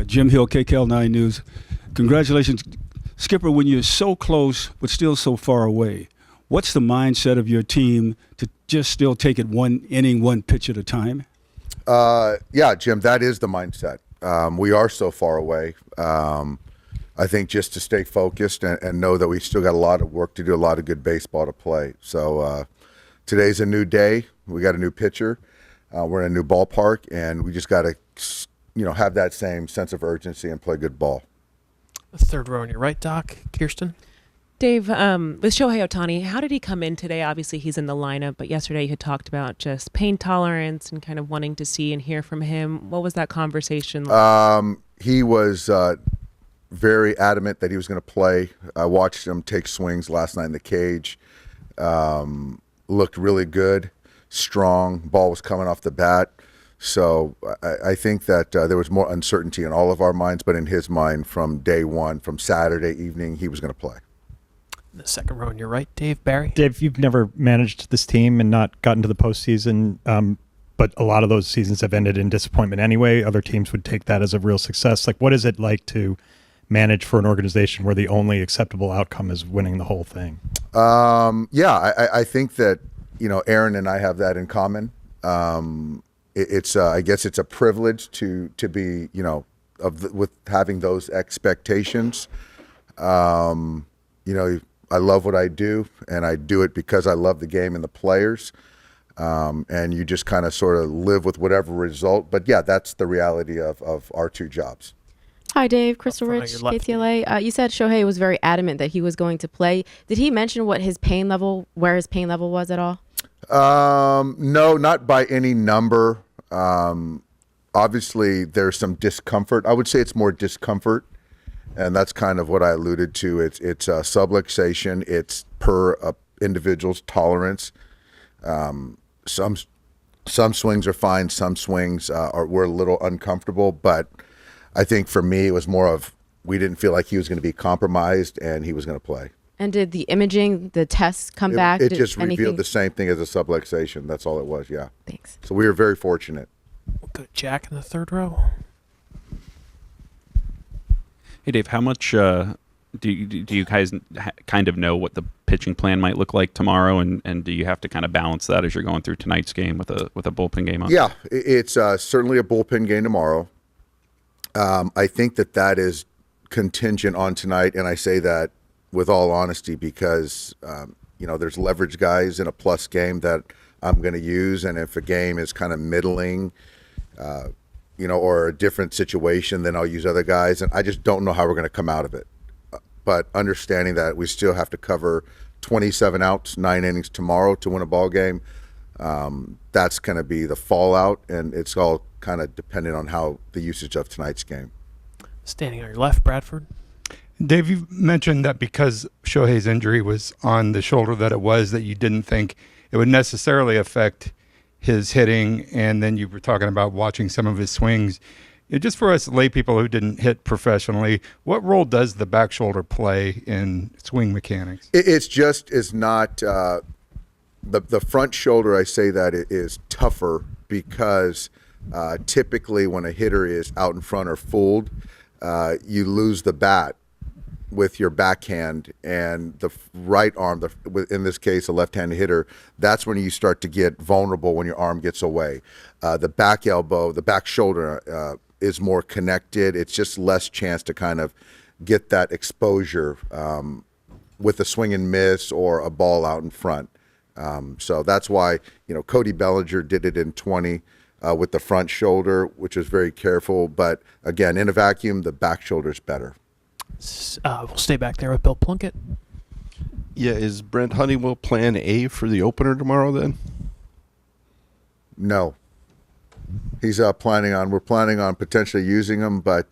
Jim Hill, KKL9 News. Congratulations, Skipper, when you're so close but still so far away. What's the mindset of your team to just still take it one inning, one pitch at a time? Yeah, Jim, that is the mindset. We are so far away. I think just to stay focused and know that we still got a lot of work to do, a lot of good baseball to play. So today's a new day. We got a new pitcher. We're in a new ballpark, and we just got to, have that same sense of urgency and play good ball. The third row on your right, Doc. Kirsten? Dave, with Shohei Ohtani, how did he come in today? Obviously, he's in the lineup, but yesterday you had talked about just pain tolerance and kind of wanting to see and hear from him. What was that conversation like? He was very adamant that he was going to play. I watched him take swings last night in the cage. Looked really good, strong. Ball was coming off the bat. So I think that there was more uncertainty in all of our minds, but in his mind from day one, from Saturday evening, he was going to play. The second row on your right, Dave. Barry? Dave, you've never managed this team and not gotten to the postseason, but a lot of those seasons have ended in disappointment anyway. Other teams would take that as a real success. Like, what is it like to manage for an organization where the only acceptable outcome is winning the whole thing? I think that, Aaron and I have that in common. I guess it's a privilege to be, with having those expectations. I love what I do, and I do it because I love the game and the players. And you just kind of sort of live with whatever result. But yeah, that's the reality of our two jobs. Hi, Dave. Crystal Rich, KTLA. You said Shohei was very adamant that he was going to play. Did he mention where his pain level was at all? No, not by any number. Obviously, there's some discomfort. I would say it's more discomfort, and that's kind of what I alluded to. It's subluxation. It's per individual's tolerance. Some swings are fine. Some swings were a little uncomfortable, but I think for me, it was more of we didn't feel like he was going to be compromised and he was going to play. And did the imaging, the tests come back? It just revealed the same thing as a subluxation. That's all it was, yeah. Thanks. So we were very fortunate. We'll go to Jack in the third row. Hey, Dave, how much do you guys kind of know what the pitching plan might look like tomorrow, and do you have to kind of balance that as you're going through tonight's game with a bullpen game on? Yeah, it's certainly a bullpen game tomorrow. I think that is contingent on tonight, and I say that with all honesty because, there's leverage guys in a plus game that I'm going to use, and if a game is kind of middling, or a different situation, then I'll use other guys, and I just don't know how we're going to come out of it. But understanding that we still have to cover 27 outs, 9 innings tomorrow to win a ball game, that's going to be the fallout, and it's all kind of dependent on how the usage of tonight's game. Standing on your left, Bradford. Dave, you mentioned that because Shohei's injury was on the shoulder that you didn't think it would necessarily affect his hitting, and then you were talking about watching some of his swings. Just for us lay people who didn't hit professionally, what role does the back shoulder play in swing mechanics? It's not the front shoulder. I say that it is tougher because typically when a hitter is out in front or fooled, you lose the bat with your backhand, and the right arm, in this case a left-handed hitter, that's when you start to get vulnerable when your arm gets away. The back elbow, the back shoulder is more connected. It's just less chance to kind of get that exposure with a swing and miss or a ball out in front. So that's why, Cody Bellinger did it in 20 with the front shoulder, which was very careful. But again, in a vacuum, the back shoulder is better. We'll stay back there with Bill Plunkett. Yeah, is Brent Honeywell plan A for the opener tomorrow then? No. He's we're planning on potentially using him, but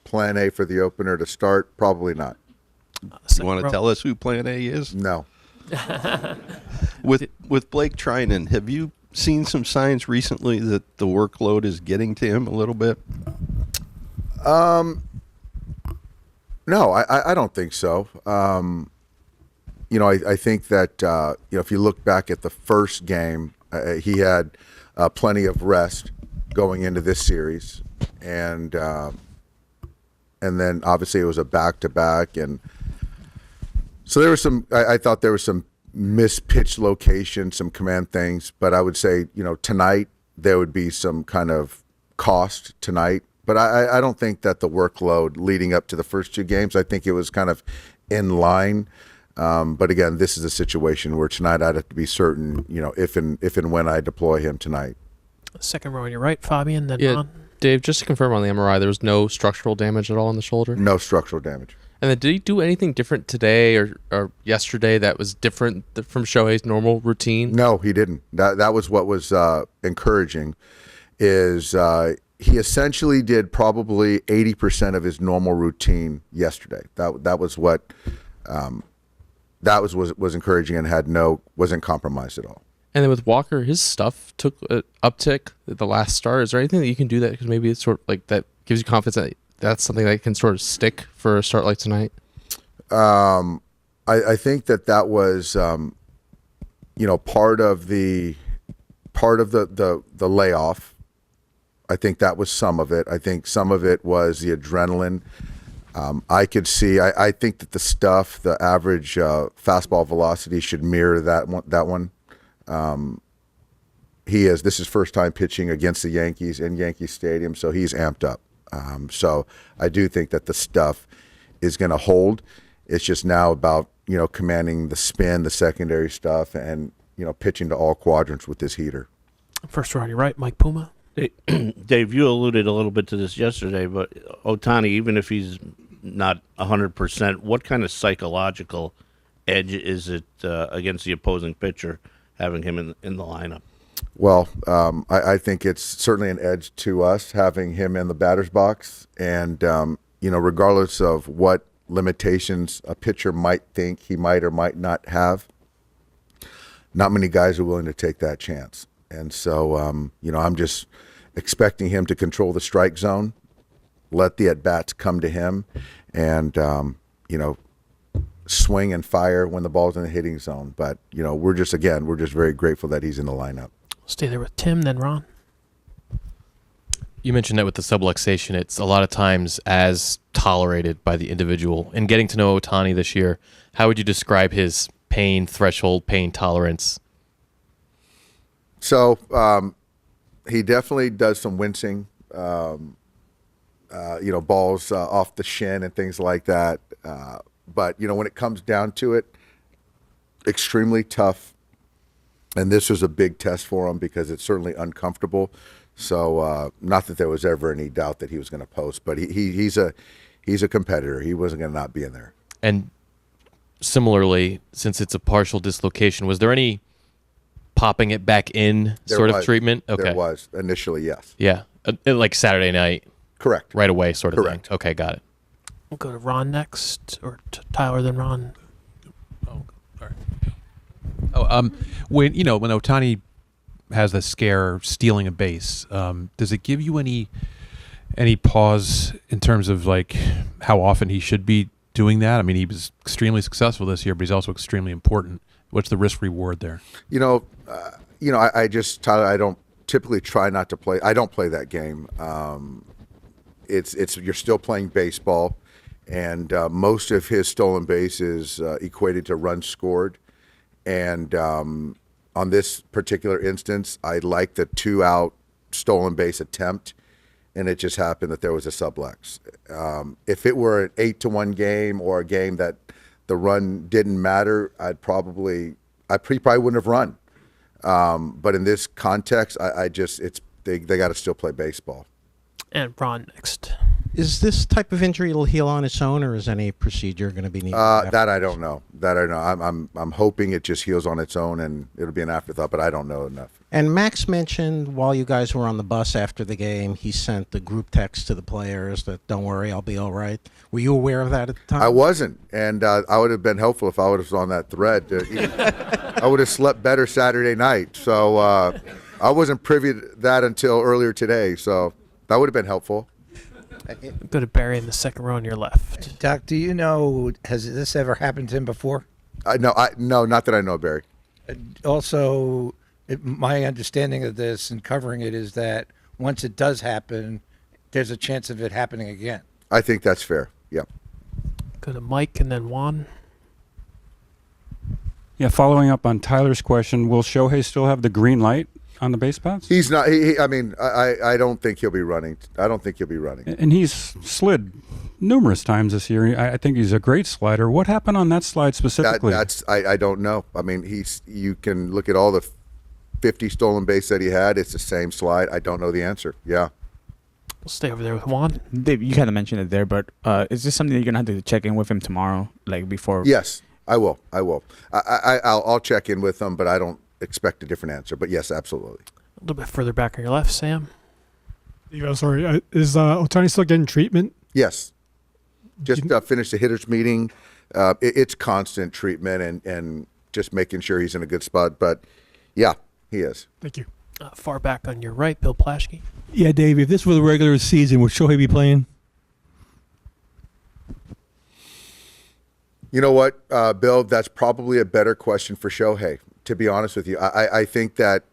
plan A for the opener to start, probably not. You want to tell us who plan A is? No. With Blake Trinan, have you seen some signs recently that the workload is getting to him a little bit? No, I don't think so. I think that, if you look back at the first game, he had plenty of rest going into this series. And, and then obviously it was a back-to-back, and so there was some. I thought there was some mispitch location, some command things, but I would say, tonight there would be some kind of cost tonight. But I don't think that the workload leading up to the first two games, I think it was kind of in line. But again, this is a situation where tonight I'd have to be certain, if and when I deploy him tonight. Second row on your right, Fabian, then Yeah, Ron. Dave, just to confirm on the MRI, there was no structural damage at all on the shoulder? No structural damage. And then did he do anything different today or yesterday that was different from Shohei's normal routine? No, he didn't. That was what was encouraging, is he essentially did probably 80% of his normal routine yesterday. That was what was encouraging, and wasn't compromised at all. And then with Walker, his stuff took an uptick at the last start. Is there anything that you can do that, because maybe it's sort of like that gives you confidence that that's something that can sort of stick for a start like tonight? I think that was part of the layoff. I think that was some of it. I think some of it was the adrenaline. I could see. I think that the average fastball velocity should mirror that one. This is first time pitching against the Yankees in Yankee Stadium, so he's amped up. So I do think that the stuff is going to hold. It's just now about, commanding the spin, the secondary stuff, and, pitching to all quadrants with this heater. First row on your right, Mike Puma. Dave, you alluded a little bit to this yesterday, but Ohtani, even if he's not 100%, what kind of psychological edge is it against the opposing pitcher having him in the lineup? Well, I think it's certainly an edge to us having him in the batter's box. And, regardless of what limitations a pitcher might think he might or might not have, not many guys are willing to take that chance. And so, I'm just expecting him to control the strike zone, let the at-bats come to him, and, swing and fire when the ball's in the hitting zone. But, we're just very grateful that he's in the lineup. Stay there with Tim, then Ron. You mentioned that with the subluxation, it's a lot of times as tolerated by the individual. And getting to know Ohtani this year, how would you describe his pain threshold, pain tolerance? So he definitely does some wincing, balls off the shin and things like that. But, when it comes down to it, extremely tough. And this was a big test for him because it's certainly uncomfortable. So not that there was ever any doubt that he was going to post, but he's a competitor. He wasn't going to not be in there. And similarly, since it's a partial dislocation, was there any popping it back in of treatment? Okay. There was initially, yes. Yeah, like Saturday night. Correct. Right away, sort of Correct. thing. Okay, got it. We'll go to Ron next, or Tyler, then Ron. When Ohtani has the scare stealing a base, does it give you any pause in terms of like how often he should be doing that? I mean, he was extremely successful this year, but he's also extremely important. What's the risk reward there? Tyler, I don't typically try not to play. I don't play that game. You're still playing baseball, and most of his stolen base is equated to runs scored. And on this particular instance, I like the 2-out stolen base attempt, and it just happened that there was a sublux. If it were an 8-1 game or a game that the run didn't matter, I probably wouldn't have run. But in this context, they got to still play baseball. And Ron next. Is this type of injury will heal on its own, or is any procedure going to be needed? That I don't know. I'm hoping it just heals on its own and it'll be an afterthought, but I don't know enough. And Max mentioned while you guys were on the bus after the game, he sent the group text to the players that "Don't worry, I'll be all right." Were you aware of that at the time? I wasn't, and I would have been helpful if I would have on that thread. I would have slept better Saturday night. So I wasn't privy to that until earlier today. So that would have been helpful. Go to Barry in the second row on your left. Doc, do you know, has this ever happened to him before? No, not that I know, Barry. Also, my understanding of this and covering it is that once it does happen, there's a chance of it happening again. I think that's fair. Yep. Go to Mike and then Juan. Yeah, following up on Tyler's question, will Shohei still have the green light on the base paths? He's not. I mean, I don't think he'll be running. I don't think he'll be running. And he's slid numerous times this year. I think he's a great slider. What happened on that slide specifically? I don't know. I mean, you can look at all the 50 stolen base that he had. It's the same slide. I don't know the answer. Yeah. We'll stay over there with Juan. Dave, you kind of mentioned it there, but is this something that you're going to have to check in with him tomorrow, like before? Yes, I will. I'll check in with him, but I don't expect a different answer. But yes, absolutely. A little bit further back on your left, Sam. Sorry, is Ohtani still getting treatment? Yes. Just finished the hitters meeting. It's constant treatment and just making sure he's in a good spot. But yeah, he is. Thank you. Far back on your right, Bill Plaschke. Yeah, Dave, if this were the regular season, would Shohei be playing? You know what, Bill, that's probably a better question for Shohei, to be honest with you. I think that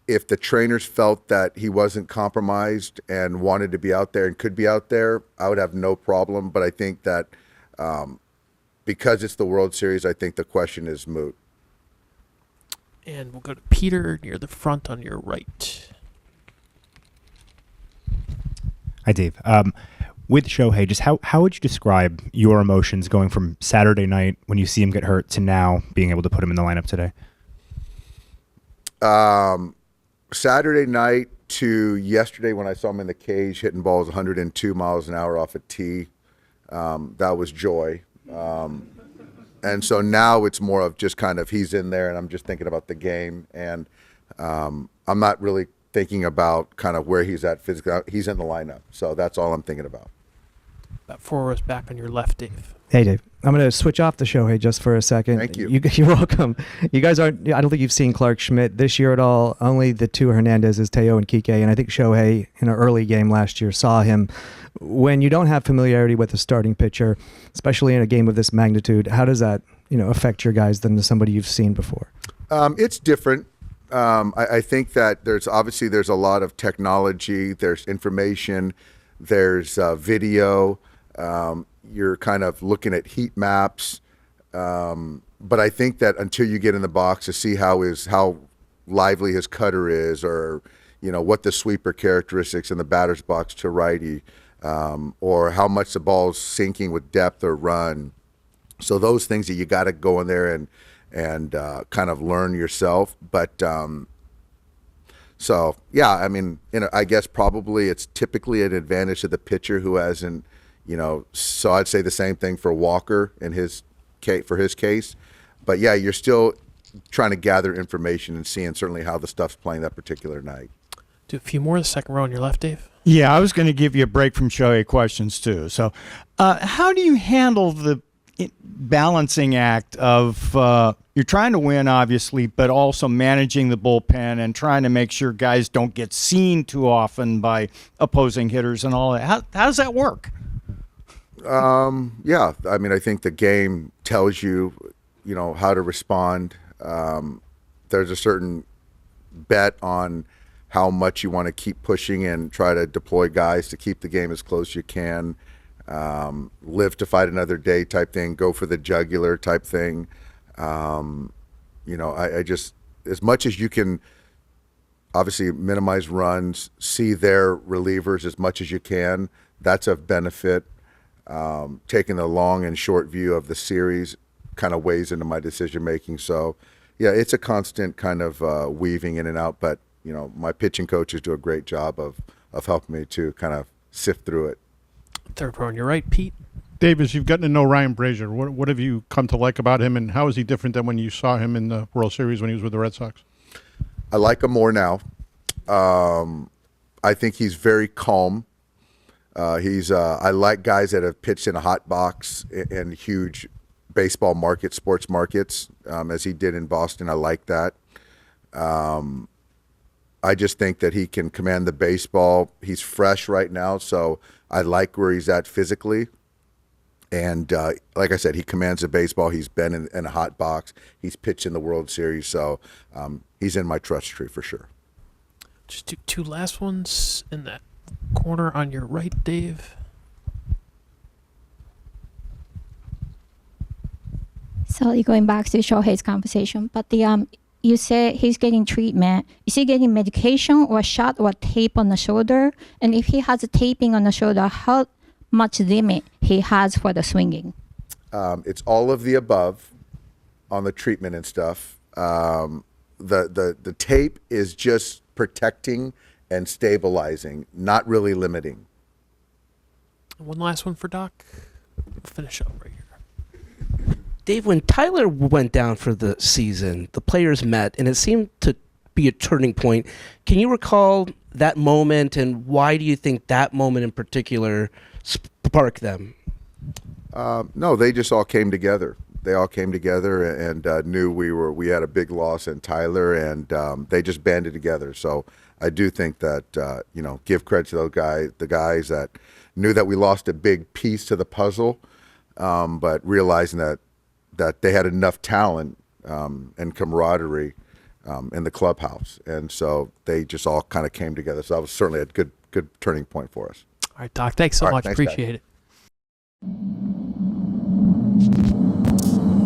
if the trainers felt that he wasn't compromised and wanted to be out there and could be out there, I would have no problem. But I think that because it's the World Series, I think the question is moot. And we'll go to Peter near the front on your right. Hi, Dave. With Shohei, just how would you describe your emotions going from Saturday night when you see him get hurt to now being able to put him in the lineup today? Saturday night to yesterday when I saw him in the cage hitting balls 102 miles an hour off a tee, that was joy. And so now it's more of just kind of he's in there and I'm just thinking about the game. And I'm not really thinking about kind of where he's at physically. He's in the lineup. So that's all I'm thinking about. About 4 rows back on your left, Dave. Hey, Dave. I'm going to switch off the Shohei just for a second. Thank you. You're welcome. You guys aren't, I don't think you've seen Clark Schmidt this year at all. Only the two Hernandezes, Teo and Kike. And I think Shohei in an early game last year saw him. When you don't have familiarity with a starting pitcher, especially in a game of this magnitude, how does that affect your guys than somebody you've seen before? It's different. I think that there's a lot of technology, there's information, there's video. You're kind of looking at heat maps. But I think that until you get in the box to see how lively his cutter is or, what the sweeper characteristics in the batter's box to righty, or how much the ball's sinking with depth or run. So those things that you got to go in there and kind of learn yourself. But so, yeah, I mean, I guess probably it's typically an advantage to the pitcher who hasn't, so I'd say the same thing for Walker in his case. But yeah, you're still trying to gather information and seeing certainly how the stuff's playing that particular night. Do a few more, the second row on your left, Dave. Yeah, I was going to give you a break from Shohei questions too. So how do you handle the balancing act of you're trying to win, obviously, but also managing the bullpen and trying to make sure guys don't get seen too often by opposing hitters and all that? How does that work? Yeah, I mean, I think the game tells you, how to respond. There's a certain bet on how much you want to keep pushing and try to deploy guys to keep the game as close as you can. Live to fight another day type thing, go for the jugular type thing. I just, as much as you can obviously minimize runs, see their relievers as much as you can, that's a benefit. Taking the long and short view of the series kind of weighs into my decision making. So yeah, it's a constant kind of weaving in and out, but my pitching coaches do a great job of helping me to kind of sift through it. Third row on your right, Pete. Davis, you've gotten to know Ryan Brazier. What have you come to like about him, and how is he different than when you saw him in the World Series when he was with the Red Sox? I like him more now. I think he's very calm. I like guys that have pitched in a hot box in huge baseball markets, sports markets, as he did in Boston. I like that. I just think that he can command the baseball. He's fresh right now, so I like where he's at physically. And like I said, he commands the baseball. He's been in a hot box. He's pitched in the World Series, so he's in my trust tree for sure. Just do two last ones in that corner on your right, Dave. So going back to Shohei's conversation, but you say he's getting treatment. Is he getting medication or shot or tape on the shoulder? And if he has a taping on the shoulder, how much limit he has for the swinging? It's all of the above on the treatment and stuff. The tape is just protecting and stabilizing, not really limiting. One last one for Doc. We'll finish up right here. Dave, when Tyler went down for the season, the players met, and it seemed to be a turning point. Can you recall that moment, and why do you think that moment in particular sparked them? No, they just all came together. They all came together and knew we had a big loss in Tyler, and they just banded together. So I do think that give credit to the guys that knew that we lost a big piece to the puzzle, but realizing that they had enough talent and camaraderie in the clubhouse, and so they just all kind of came together. So that was certainly a good turning point for us. All right, Doc. Thanks so much. Thanks, Appreciate guys. it.